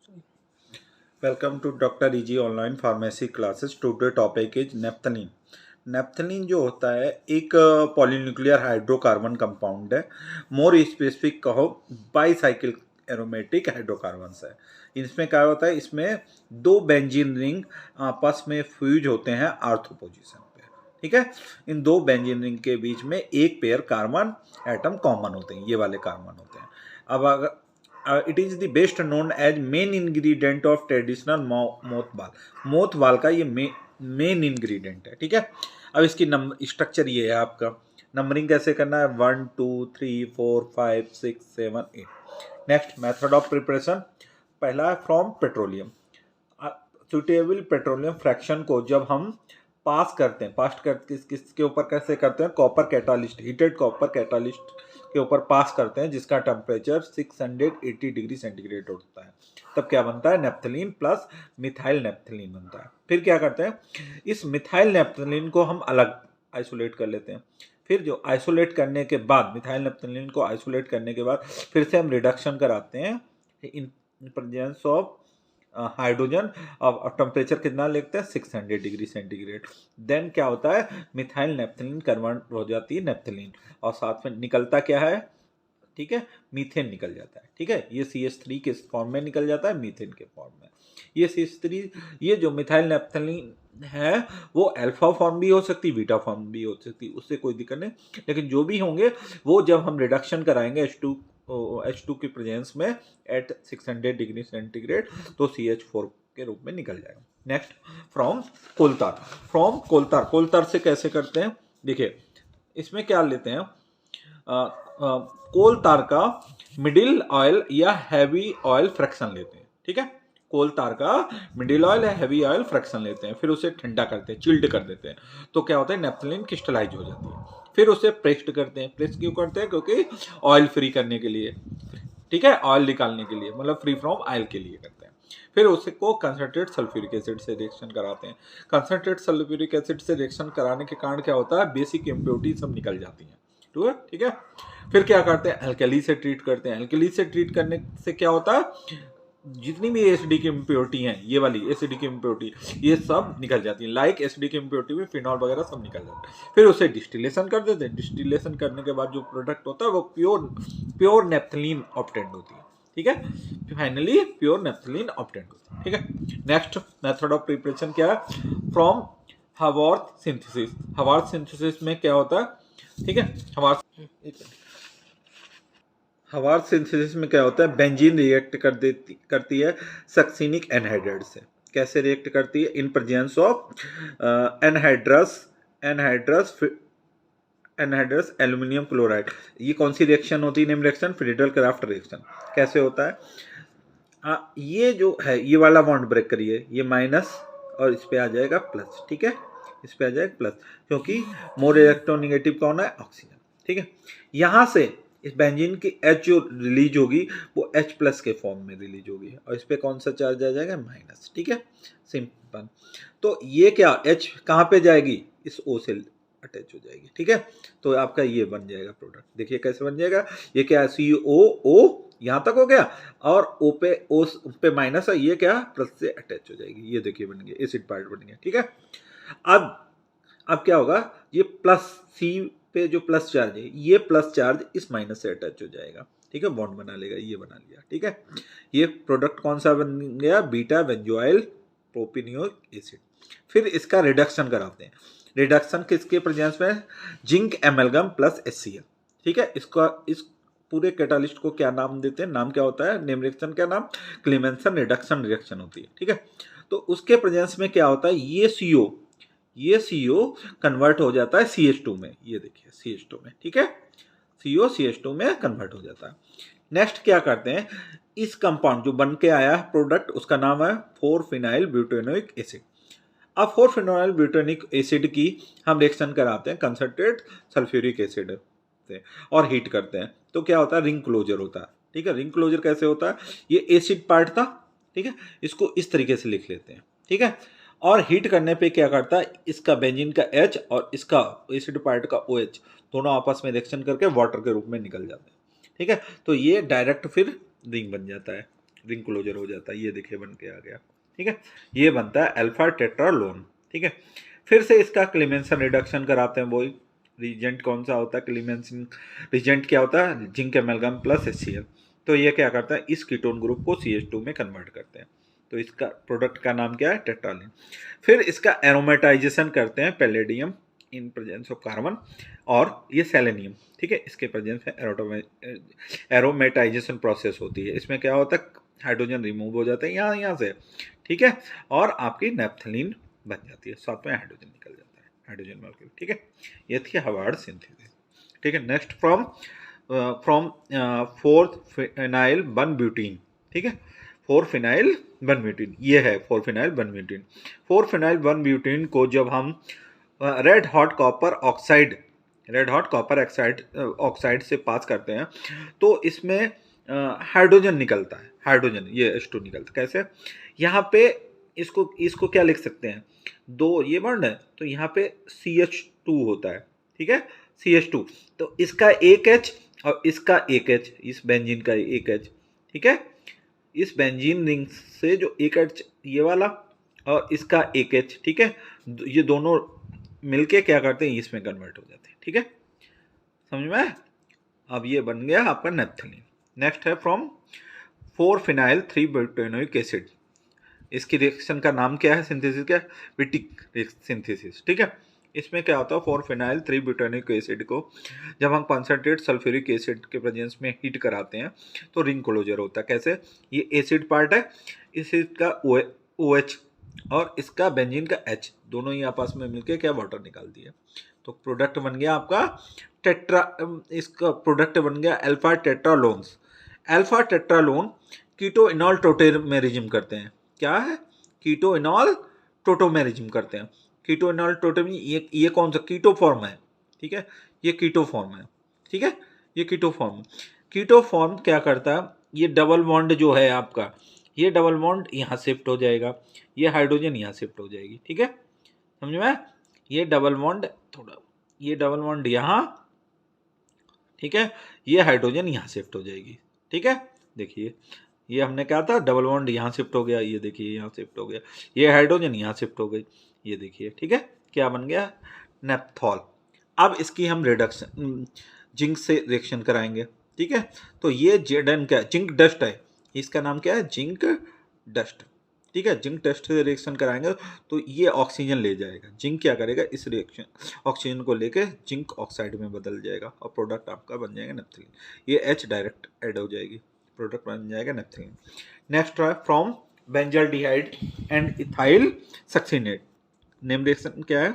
Welcome to doctor easy online pharmacy classes. Today topic is naphthalene. Naphthalene जो होता है एक पॉलीन्यूक्लियर हाइड्रोकार्बन कंपाउंड है। मोर स्पेसिफिक कहो बाईसाइकिल एरोमेटिक हाइड्रोकार्बन्स है। इसमें क्या होता है, इसमें दो बेंजीन रिंग आपस में फ्यूज होते हैं आर्थो पोजीशन पे। ठीक है, इन दो बेंजीन रिंग के बीच में एक पेयर कार्बन एटम कॉमन होते हैं, ये वाले कार्बन होते हैं। अब अगर it is the best known as main ingredient of traditional mothball. Mothball का ये मेन इंग्रेडिएंट है। ठीक है, अब इसकी स्ट्रक्चर ये है, आपका नंबरिंग कैसे करना है, 1 2 3 4 5 6 7 8। नेक्स्ट मेथड ऑफ प्रिपरेशन, पहला है from petroleum. Suitable petroleum fraction को जब हम पास करते हैं, पास कर किसके ऊपर कैसे करते हैं, copper catalyst, heated copper catalyst के ऊपर पास करते हैं, जिसका टेम्परेचर 680 डिग्री सेंटीग्रेड होता है। तब क्या बनता है, नेप्थलीन प्लस मिथाइल नेप्थलीन बनता है। फिर क्या करते हैं, इस मिथाइल नेप्थलीन को हम अलग आइसोलेट कर लेते हैं। फिर जो आइसोलेट करने के बाद, मिथाइल नेप्थलीन को आइसोलेट करने के बाद फिर से हम रिडक्शन कराते हैं इन प्रेजेंस ऑफ हाइड्रोजन। और टेम्परेचर कितना लेते हैं, 600 डिग्री सेंटीग्रेड। देन क्या होता है, मिथाइल नेप्थलीन कन्वर्ट हो जाती है नेप्थलीन, और साथ में निकलता क्या है, ठीक है, मीथेन निकल जाता है। ठीक है, ये CH3 के फॉर्म में निकल जाता है, मीथेन के फॉर्म में। ये CH3, ये जो मिथाइल नेप्थलीन है वो अल्फा फॉर्म भी हो सकती, बीटा फॉर्म भी हो सकती, उससे कोई दिक्कत नहीं। लेकिन जो भी होंगे वो जब हम रिडक्शन कराएंगे H2 की प्रेजेंस में एट 600 डिग्री सेंटीग्रेड, तो CH4 के रूप में निकल जाएगा। Next, from coal tar. From coal tar, coal tar से कैसे करते हैं, देखिए इसमें क्या लेते हैं, कोल तार का मिडिल ऑयल या हैवी ऑयल फ्रैक्शन लेते हैं। ठीक है, कोल तार का मिडिल ऑयल या हैवी ऑयल फ्रैक्शन लेते हैं, फिर उसे ठंडा करते हैं, चिल्ड कर देते हैं। तो क्या होता है, नेप्थलीन क्रिस्टलाइज हो जाती है। फिर उसे प्रेस्ड करते हैं। प्रेस क्यों करते हैं, क्योंकि ऑयल फ्री करने के लिए, ठीक है, ऑयल निकालने के लिए, मतलब फ्री फ्रॉम ऑयल के लिए करते हैं। फिर उसको कंसंट्रेट सल्फ्यूरिक एसिड से रिएक्शन कराते हैं। कंसंट्रेट सल्फ्यूरिक एसिड से रिएक्शन कराने के कारण क्या होता है, बेसिक इम्प्योरिटी सब निकल जाती हैं। ठीक है, फिर क्या करते हैं, अल्कली से ट्रीट करते हैं। अल्कली से ट्रीट करने से क्या होता है, जितनी भी एसिडिक इम्प्योरिटी हैं, ये वाली एसिडिक इम्प्योरिटी, ये सब निकल जाती है। लाइक एसिडिक इम्प्योरिटी में फिनॉल वगैरह सब निकल जाता है। फिर उसे डिस्टिलेशन कर देते हैं। डिस्टिलेशन करने के बाद जो प्रोडक्ट होता है वो प्योर नेप्थलीन ऑब्टेंड होती है। ठीक है, फाइनली प्योर नेप्थलीन ऑब्टेंड होती है। ठीक है, नेक्स्ट मेथड ऑफ प्रिपरेशन क्या है, फ्रॉम हवार्थ सिंथेसिस। हवार्थ सिंथेसिस में क्या होता है, ठीक है, हवार्थ सिंथेसिस में क्या होता है, बेंजीन रिएक्ट करती है सक्सिनिक एनहाइड्राइड से। कैसे रिएक्ट करती है, in presence of anhydrous anhydrous anhydrous aluminium chloride. ये कौन सी रिएक्शन होती है, name reaction, Friedel craft reaction. कैसे होता है, ये जो है, ये वाला बॉन्ड ब्रेक करिए, ये माइनस और इस पे आ जाएगा प्लस। ठीक है, इस पे आ जाएगा प्लस, क्योंकि मोर इलेक्ट्रोनिगेटिव कौन है, ऑक्सीजन। ठीक है, यहाँ से इस बेंजीन की H जो रिलीज होगी वो H प्लस के फॉर्म में रिलीज होगी, और इस पे कौन सा चार्ज आ जाएगा, माइनस। ठीक है, सिंपल। तो ये क्या, H कहाँ पे जाएगी, इस O से अटैच हो जाएगी। ठीक है, तो आपका ये बन जाएगा प्रोडक्ट। देखिए कैसे बन जाएगा, ये क्या है, COO यहाँ तक हो गया, और O पे माइनस है, ये क्या प्लस से अटैच हो जाएगी। ये देखिए बन गया, एसिड पार्ट बन गया। ठीक है, अब क्या होगा, ये प्लस C पे जो प्लस चार्ज है, ये प्लस चार्ज इस माइनस से अटैच हो जाएगा। ठीक है, बॉन्ड बना लेगा, ये बना लिया। ठीक है, ये प्रोडक्ट कौन सा बन गया, बीटा बेंजोइल प्रोपिनिक एसिड। फिर इसका रिडक्शन कराते हैं। रिडक्शन किसके प्रेजेंस में, जिंक एमलगम प्लस HCl। ठीक है, इस पूरे कैटालिस्ट को क्या नाम देते हैं, नाम क्या होता है, नेम रिएक्शन का नाम क्लेमेंसन रिडक्शन रिएक्शन होती है। ठीक है, तो उसके प्रेजेंस में क्या होता है, ये CO कन्वर्ट हो जाता है CH2 में। ये देखिए CH2 में। ठीक है, CO CH2 में कन्वर्ट हो जाता है। नेक्स्ट क्या करते हैं, इस कंपाउंड जो बन के आया है प्रोडक्ट, उसका नाम है 4-फिनाइल ब्यूटेनोइक एसिड। अब 4-फिनाइल ब्यूटेनिक एसिड की हम रिएक्शन कराते हैं कंसंट्रेट सल्फ्यूरिक एसिड से, और हीट करते हैं। तो क्या होता है, रिंग क्लोजर होता है। ठीक है, रिंग क्लोजर कैसे होता है, ये एसिड पार्ट था। ठीक है, इसको इस तरीके से लिख लेते हैं। ठीक है, और हीट करने पे क्या करता है, इसका बेंजीन का H और इसका एसिड पार्ट का OH दोनों आपस में रिएक्शन करके वाटर के रूप में निकल जाते हैं। ठीक है, तो ये डायरेक्ट फिर रिंग बन जाता है। रिंग क्लोजर हो जाता है। ये देखिए बन के आ गया, ठीक है। ये बनता है अल्फा टेट्रालोन, ठीक है। फिर से इसका क्लेमेंसन रिडक्शन कराते हैं, वही रिजेंट कौन सा होता है, क्लेमेंसन रिजेंट क्या होता है, जिंक एमेल्गम प्लस HCl। तो ये क्या करता है, इस कीटोन ग्रुप को CH2 में कन्वर्ट करते हैं। तो इसका प्रोडक्ट का नाम क्या है, टेट्रालिन। फिर इसका एरोमेटाइजेशन करते हैं palladium in presence of carbon, और ये सेलेनियम, ठीक है, इसके प्रेजेंस में एरोमेटाइजेशन प्रोसेस होती है। इसमें क्या होता है, हाइड्रोजन रिमूव हो जाते हैं यहाँ से, ठीक है, और आपकी नेप्थलीन बन जाती है, साथ में हाइड्रोजन निकल जाता है, हाइड्रोजन मॉलिक्यूल, ठीक है। ये थी हवार्ड सिंथेसिस, ठीक है। नेक्स्ट फ्रॉम फ्रॉम 4-फिनाइल 1-ब्यूटीन, ठीक है, 4-फिनाइल 1-ब्यूटीन, ये है 4-फिनाइल 1-ब्यूटीन। 4-फिनाइल 1-ब्यूटीन को जब हम red hot copper oxide oxide से पास करते हैं, तो इसमें हाइड्रोजन निकलता है, हाइड्रोजन, ये H2 निकलता है। कैसे, यहाँ पे इसको क्या लिख सकते हैं, दो ये बॉन्ड है, तो यहाँ पे CH2 होता है, ठीक है, CH2। तो इसका एक H और इसका एक H, इस बेंजीन का एक H, ठीक है। इस बेंजीन रिंग से जो एक H ये वाला और इसका एक H, ठीक है, ये दोनों मिलके क्या करते हैं, इसमें कन्वर्ट हो जाते हैं, ठीक है, समझ में। अब ये बन गया आपका नेप्थलीन। नेक्स्ट है फ्रॉम 4-फिनाइल 3-ब्यूटेनोइक एसिड। इसकी रिएक्शन का नाम क्या है, सिंथेसिस क्या है, विटिक सिंथेसिस, ठीक है। इसमें क्या होता है, 4-फिनाइल 3-ब्यूटेनोइक एसिड को जब हम कंसंट्रेट सल्फ्यूरिक एसिड के प्रेजेंस में हीट कराते हैं तो रिंग क्लोजर होता है। कैसे, ये एसिड पार्ट है, इस का OH और इसका बेंजीन का H, दोनों ही आपस में मिलकर क्या वाटर निकाल दिया। तो प्रोडक्ट बन गया आपका इसका प्रोडक्ट बन गया अल्फा टेट्रालोन्स। अल्फा टेट्रालोन कीटो इनॉल टोटेमेरिज्म करते हैं। क्या है, कीटो इनॉल टोटोमेरिज्म करते हैं। कीटो इनॉल टोटेम, ये कौन सा कीटो फॉर्म है, ठीक है, ये कीटो फॉर्म है, ठीक है, ये कीटो फॉर्म। कीटो फॉर्म क्या करता है, ये डबल बॉन्ड जो है आपका, ये डबल बॉन्ड यहाँ शिफ्ट हो जाएगा, ये हाइड्रोजन यहाँ शिफ्ट हो जाएगी, ठीक है, समझ में। ये डबल बॉन्ड थोड़ा, ये डबल बॉन्ड यहाँ, ठीक है, ये हाइड्रोजन यहाँ शिफ्ट हो जाएगी, ठीक है। देखिए ये हमने क्या था, डबल बॉन्ड यहाँ शिफ्ट हो गया, ये देखिए यहाँ शिफ्ट हो गया, ये हाइड्रोजन यहाँ शिफ्ट हो गई, ये देखिए, ठीक है, क्या बन गया, नेप्थॉल। अब इसकी हम रिडक्शन जिंक से रिएक्शन कराएंगे, ठीक है। तो ये जेडन क्या है, जिंक डस्ट है, इसका नाम क्या है, जिंक डस्ट, ठीक है। जिंक डस्ट से रिएक्शन कराएंगे तो ये ऑक्सीजन ले जाएगा, जिंक क्या करेगा, इस रिएक्शन ऑक्सीजन को लेके जिंक ऑक्साइड में बदल जाएगा और प्रोडक्ट आपका बन जाएगा नेप्थलीन। ये H डायरेक्ट ऐड हो जाएगी, प्रोडक्ट बन जाएगा नेप्थलीन। नेक्स्ट है from benzaldehyde and ethyl succinate. Name reaction क्या है,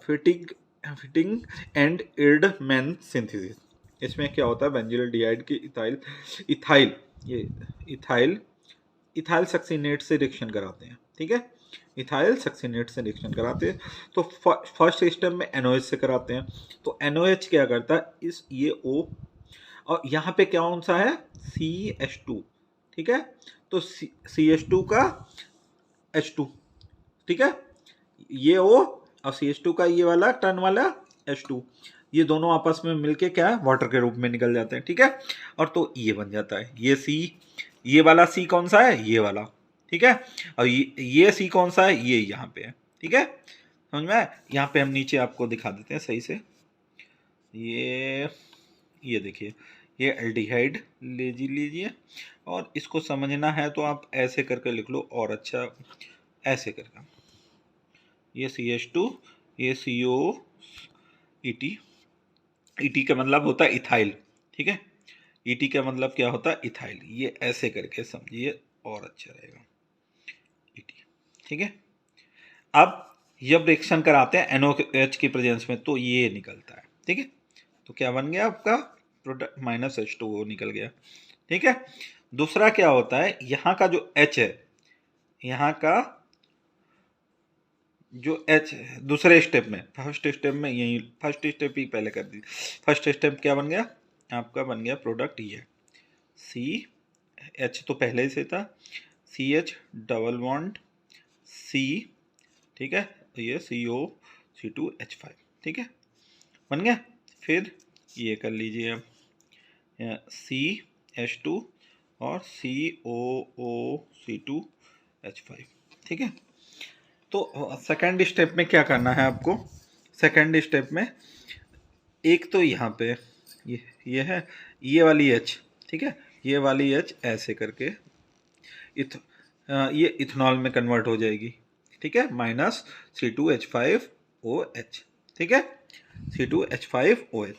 फिटिंग एंड इर्डमैन सिंथेसिस। इसमें क्या होता है, बेंजल्डिहाइड की इथाइल ये इथाइल सक्सिनेट से रिएक्शन कराते हैं, ठीक है, इथाइल सक्सिनेट से रिएक्शन कराते हैं। तो फर्स्ट स्टेप में NOH से कराते हैं। तो NOH क्या करता है, इस ये O और यहाँ पे क्या कौन सा है, CH2, ठीक है। तो CH2 का H2, ठीक है, ये O और CH2 का ये वाला टर्न वाला H2, ये दोनों आपस में मिलके क्या है, वाटर के रूप में निकल जाते हैं, ठीक है। और तो ये बन जाता है, ये C, ये वाला C कौन सा है, ये वाला, ठीक है, और ये C कौन सा है, ये यहाँ पे है, ठीक है, समझ में। यहाँ पे हम नीचे आपको दिखा देते हैं सही से, ये देखिए, ये एल्डिहाइड लीजिए, और इसको समझना है तो आप ऐसे करके लिख लो, और अच्छा ऐसे करके, ये CH2, ये COET, ET का मतलब होता है इथाइल, ठीक है, ET का मतलब क्या होता है, इथाइल, ये ऐसे करके समझिए और अच्छा रहेगा, ET, ठीक है। अब जब रिएक्शन कराते हैं NOH की प्रेजेंस में तो ये निकलता है, ठीक है। तो क्या बन गया आपका प्रोडक्ट, -H2O निकल गया, ठीक है। दूसरा क्या होता है, यहाँ का जो H है, यहाँ का जो H है दूसरे स्टेप में, फर्स्ट स्टेप में, यही फर्स्ट स्टेप ही पहले कर दी। फर्स्ट स्टेप क्या बन गया आपका, बन गया प्रोडक्ट ये CH तो पहले से था, CH डबल बॉन्ड C, ठीक है, ये COC2H5, ठीक है, बन गया। फिर ये कर लीजिए अब CH2 और COOC2H5। ठीक है, तो सेकेंड स्टेप में क्या करना है आपको? सेकेंड स्टेप में एक तो यहाँ पे ये है, ये वाली H, ठीक है, ये वाली H ऐसे करके ये इथेनॉल में कन्वर्ट हो जाएगी। ठीक है, माइनस C2H5OH। ठीक है, C2H5OH।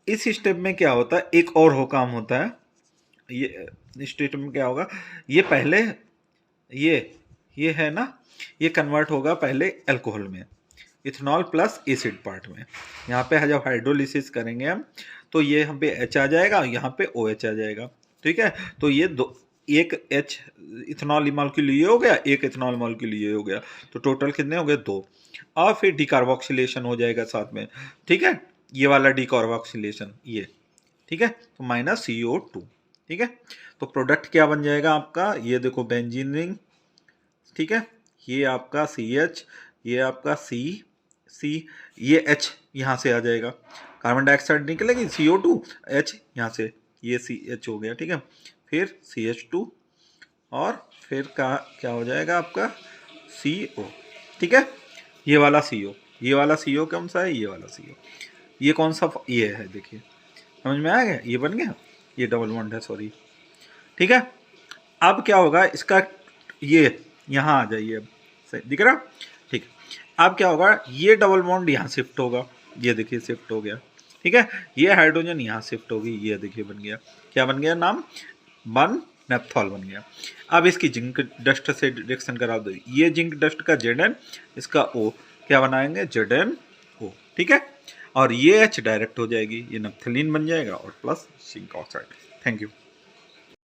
इस स्टेप में क्या होता है, एक और हो काम होता है। ये स्टेप में क्या होगा, ये पहले ये है ना, ये कन्वर्ट होगा पहले अल्कोहल में, इथेनॉल प्लस एसिड पार्ट में। यहाँ पे जब हाइड्रोलिसिस करेंगे हम तो ये यहाँ पे H आ जाएगा, यहाँ पे OH आ जाएगा। ठीक है, तो ये दो, एक H इथेनॉल मॉलिक्यूल ये हो गया, एक इथेनॉल मॉलिक्यूल ये हो गया, तो टोटल कितने हो गए? 2। और फिर डिकार्बोक्सिलेशन हो जाएगा साथ में। ठीक है, ये वाला डिकार्बोक्सिलेशन ये। ठीक है, तो माइनस CO2। ठीक है, तो प्रोडक्ट क्या बन जाएगा आपका? ये देखो बेंजीन रिंग। ठीक है, ये आपका CH, ये आपका C, ये H यहाँ से आ जाएगा, कार्बन डाइऑक्साइड निकलेगी, CO2, H यहाँ से, ये CH हो गया। ठीक है, फिर CH2 और फिर क्या हो जाएगा आपका? CO। ठीक है, ये वाला CO, ये वाला CO कौन सा है? ये वाला CO। ये कौन सा? ये है, देखिए समझ में आ गया, ये बन गया, ये डबल बॉन्ड है, सॉरी। ठीक है, अब क्या होगा इसका, ये यहाँ आ जाइए, अब सही दिख रहा? ठीक है, अब क्या होगा, ये डबल बॉन्ड यहाँ शिफ्ट होगा, ये देखिए शिफ्ट हो गया। ठीक है, ये हाइड्रोजन यहाँ शिफ्ट होगी, ये देखिए बन गया, क्या बन गया? नाम 1 नेप्थॉल बन गया। अब इसकी जिंक डस्ट से रिएक्शन करा दो, ये जिंक डस्ट का Zn, इसका O, क्या बनाएंगे? ZnO। ठीक है, और ये H डायरेक्ट हो जाएगी, ये नप्थलीन बन जाएगा और plus zinc oxide. Thank you.